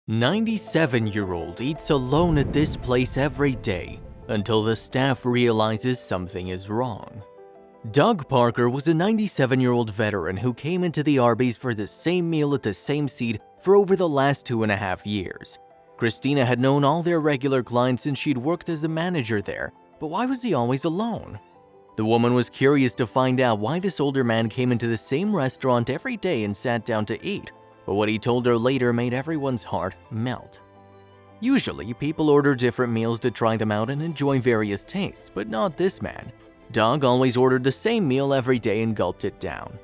97-year-old eats alone at this place every day until the staff realizes something is wrong. Doug Parker was a 97-year-old veteran who came into the Arby's for the same meal at the same seat for over the last 2.5 years. Christina had known all their regular clients and she'd worked as a manager there, but why was he always alone? The woman was curious to find out why this older man came into the same restaurant every day and sat down to eat, but what he told her later made everyone's heart melt. Usually, people order different meals to try them out and enjoy various tastes, but not this man. Doug always ordered the same meal every day and gulped it down.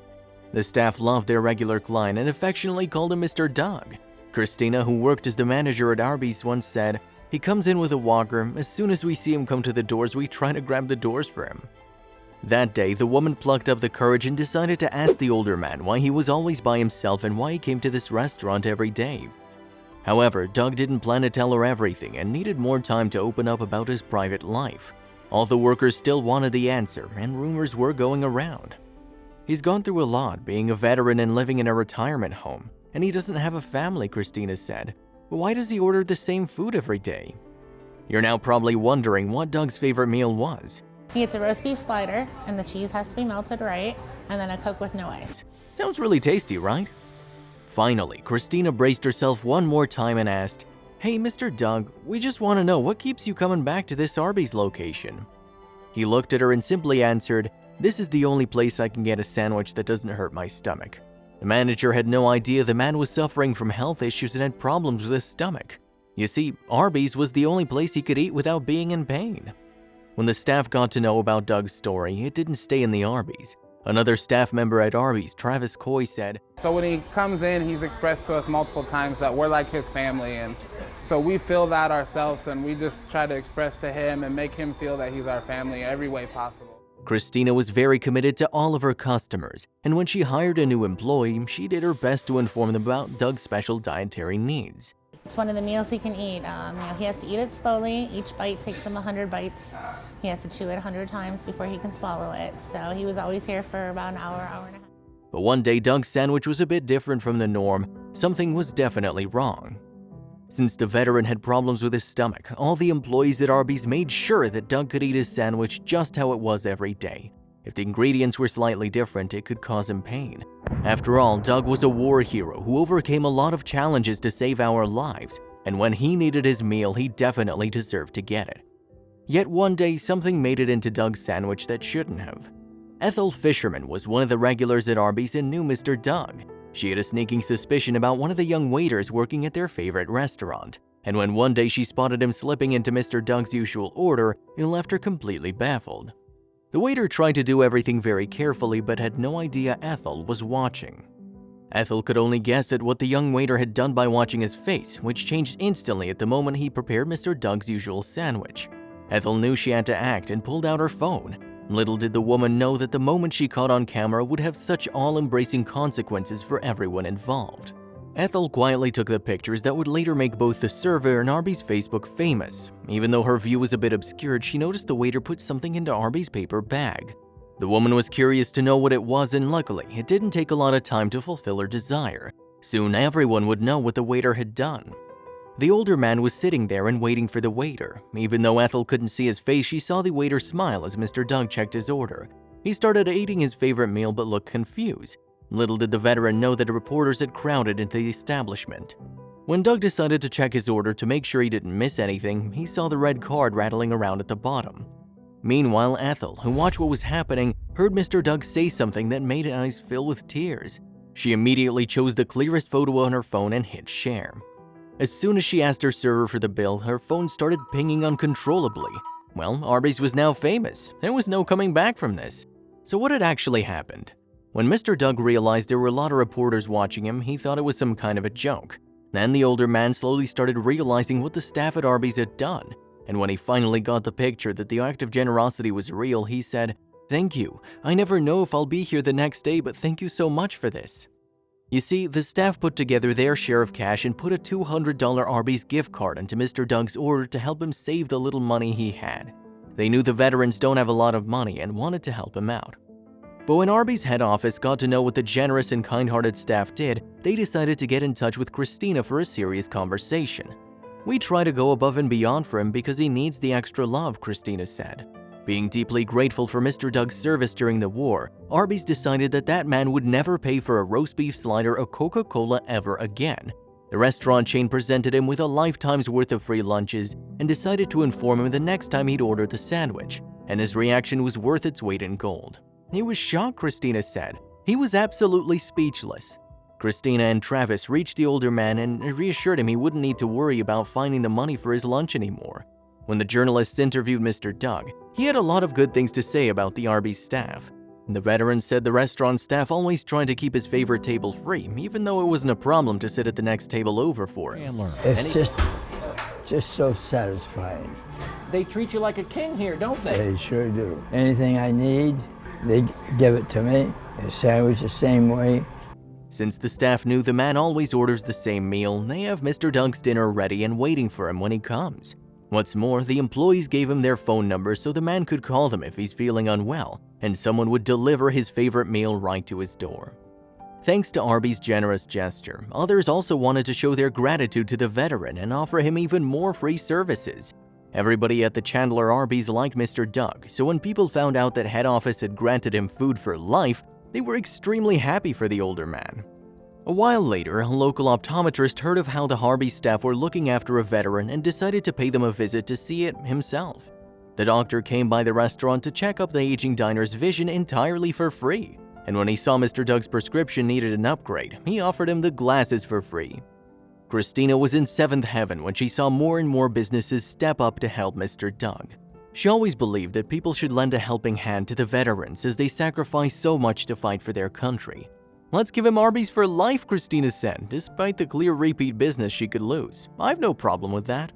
The staff loved their regular client and affectionately called him Mr. Doug. Christina, who worked as the manager at Arby's, once said, "He comes in with a walker. As soon as we see him come to the doors, we try to grab the doors for him." That day, the woman plucked up the courage and decided to ask the older man why he was always by himself and why he came to this restaurant every day. However, Doug didn't plan to tell her everything and needed more time to open up about his private life. All the workers still wanted the answer, and rumors were going around. He's gone through a lot, being a veteran and living in a retirement home, and he doesn't have a family, Christina said. But why does he order the same food every day? You're now probably wondering what Doug's favorite meal was. He gets a roast beef slider, and the cheese has to be melted right, and then a Coke with no ice. Sounds really tasty, right? Finally, Christina braced herself one more time and asked, "Hey, Mr. Doug, we just want to know what keeps you coming back to this Arby's location?" He looked at her and simply answered, "This is the only place I can get a sandwich that doesn't hurt my stomach." The manager had no idea the man was suffering from health issues and had problems with his stomach. You see, Arby's was the only place he could eat without being in pain. When the staff got to know about Doug's story, it didn't stay in the Arby's. Another staff member at Arby's, Travis Coy, said, "So when he comes in, he's expressed to us multiple times that we're like his family, and so we feel that ourselves, and we just try to express to him and make him feel that he's our family every way possible." Christina was very committed to all of her customers, and when she hired a new employee, she did her best to inform them about Doug's special dietary needs. It's one of the meals he can eat. He has to eat it slowly. Each bite takes him 100 bites. He has to chew it 100 times before he can swallow it. So he was always here for about an hour, hour and a half. But one day, Doug's sandwich was a bit different from the norm. Something was definitely wrong. Since the veteran had problems with his stomach, all the employees at Arby's made sure that Doug could eat his sandwich just how it was every day. If the ingredients were slightly different, it could cause him pain. After all, Doug was a war hero who overcame a lot of challenges to save our lives, and when he needed his meal, he definitely deserved to get it. Yet one day, something made it into Doug's sandwich that shouldn't have. Ethel Fisherman was one of the regulars at Arby's and knew Mr. Doug. She had a sneaking suspicion about one of the young waiters working at their favorite restaurant, and when one day she spotted him slipping into Mr. Doug's usual order, it left her completely baffled. The waiter tried to do everything very carefully but had no idea Ethel was watching. Ethel could only guess at what the young waiter had done by watching his face, which changed instantly at the moment he prepared Mr. Doug's usual sandwich. Ethel knew she had to act and pulled out her phone. Little did the woman know that the moment she caught on camera would have such all-embracing consequences for everyone involved. Ethel quietly took the pictures that would later make both the server and Arby's Facebook famous. Even though her view was a bit obscured, she noticed the waiter put something into Arby's paper bag. The woman was curious to know what it was, and luckily, it didn't take a lot of time to fulfill her desire. Soon, everyone would know what the waiter had done. The older man was sitting there and waiting for the waiter. Even though Ethel couldn't see his face, she saw the waiter smile as Mr. Doug checked his order. He started eating his favorite meal but looked confused. Little did the veteran know that reporters had crowded into the establishment. When Doug decided to check his order to make sure he didn't miss anything, he saw the red card rattling around at the bottom. Meanwhile, Ethel, who watched what was happening, heard Mr. Doug say something that made her eyes fill with tears. She immediately chose the clearest photo on her phone and hit share. As soon as she asked her server for the bill, her phone started pinging uncontrollably. Well, Arby's was now famous. There was no coming back from this. So what had actually happened? When Mr. Doug realized there were a lot of reporters watching him, he thought it was some kind of a joke. Then the older man slowly started realizing what the staff at Arby's had done. And when he finally got the picture that the act of generosity was real, he said, "Thank you. I never know if I'll be here the next day, but thank you so much for this." You see, the staff put together their share of cash and put a $200 Arby's gift card into Mr. Doug's order to help him save the little money he had. They knew the veterans don't have a lot of money and wanted to help him out. But when Arby's head office got to know what the generous and kind-hearted staff did, they decided to get in touch with Christina for a serious conversation. "We try to go above and beyond for him because he needs the extra love," Christina said. Being deeply grateful for Mr. Doug's service during the war, Arby's decided that that man would never pay for a roast beef slider or Coca-Cola ever again. The restaurant chain presented him with a lifetime's worth of free lunches and decided to inform him the next time he'd order the sandwich, and his reaction was worth its weight in gold. "He was shocked," Christina said. "He was absolutely speechless." Christina and Travis reached the older man and reassured him he wouldn't need to worry about finding the money for his lunch anymore. When the journalists interviewed Mr. Doug, he had a lot of good things to say about the Arby's staff. The veteran said the restaurant staff always tried to keep his favorite table free, even though it wasn't a problem to sit at the next table over for him. It's just so satisfying. They treat you like a king here, don't they? They sure do. Anything I need, they give it to me. A sandwich the same way. Since the staff knew the man always orders the same meal, they have Mr. Doug's dinner ready and waiting for him when he comes. What's more, the employees gave him their phone number so the man could call them if he's feeling unwell, and someone would deliver his favorite meal right to his door. Thanks to Arby's generous gesture, others also wanted to show their gratitude to the veteran and offer him even more free services. Everybody at the Chandler Arby's liked Mr. Doug, so when people found out that head office had granted him food for life, they were extremely happy for the older man. A while later, a local optometrist heard of how the Arby's staff were looking after a veteran and decided to pay them a visit to see it himself. The doctor came by the restaurant to check up the aging diner's vision entirely for free, and when he saw Mr. Doug's prescription needed an upgrade, he offered him the glasses for free. Christina was in seventh heaven when she saw more and more businesses step up to help Mr. Doug. She always believed that people should lend a helping hand to the veterans as they sacrifice so much to fight for their country. "Let's give him Arby's for life," Christina said, despite the clear repeat business she could lose. "I've no problem with that."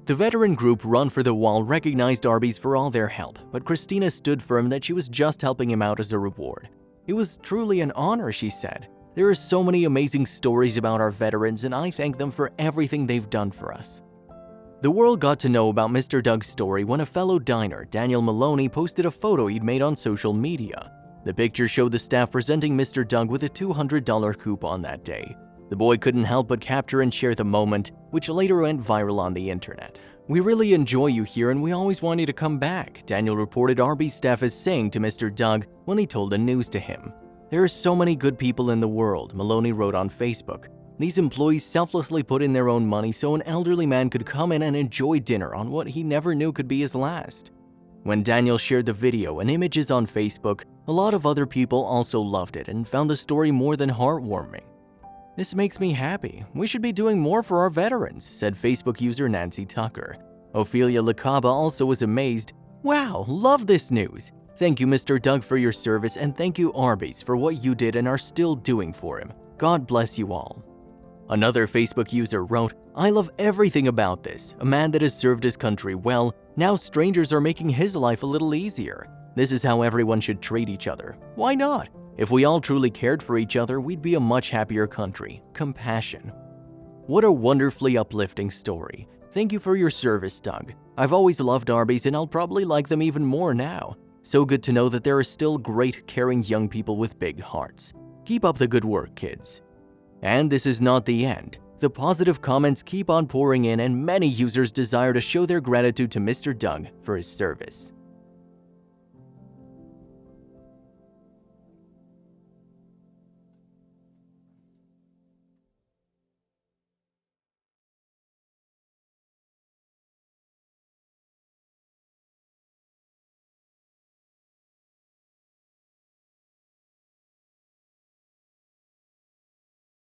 The veteran group Run for the Wall recognized Arby's for all their help, but Christina stood firm that she was just helping him out as a reward. "It was truly an honor," she said. "There are so many amazing stories about our veterans, and I thank them for everything they've done for us." The world got to know about Mr. Doug's story when a fellow diner, Daniel Maloney, posted a photo he'd made on social media. The picture showed the staff presenting Mr. Doug with a $200 coupon that day. The boy couldn't help but capture and share the moment, which later went viral on the internet. "We really enjoy you here and we always want you to come back," Daniel reported Arby's staff as saying to Mr. Doug when he told the news to him. "There are so many good people in the world," Maloney wrote on Facebook. "These employees selflessly put in their own money so an elderly man could come in and enjoy dinner on what he never knew could be his last." When Daniel shared the video and images on Facebook, a lot of other people also loved it and found the story more than heartwarming. "This makes me happy. We should be doing more for our veterans," said Facebook user Nancy Tucker. Ophelia Lacaba also was amazed. "Wow, love this news. Thank you, Mr. Doug, for your service, and thank you, Arby's, for what you did and are still doing for him. God bless you all." Another Facebook user wrote, "I love everything about this. A man that has served his country well. Now strangers are making his life a little easier. This is how everyone should treat each other. Why not? If we all truly cared for each other, we'd be a much happier country. Compassion." What a wonderfully uplifting story. Thank you for your service, Doug. I've always loved Arby's and I'll probably like them even more now. So good to know that there are still great, caring young people with big hearts. Keep up the good work, kids. And this is not the end. The positive comments keep on pouring in and many users desire to show their gratitude to Mr. Doug for his service.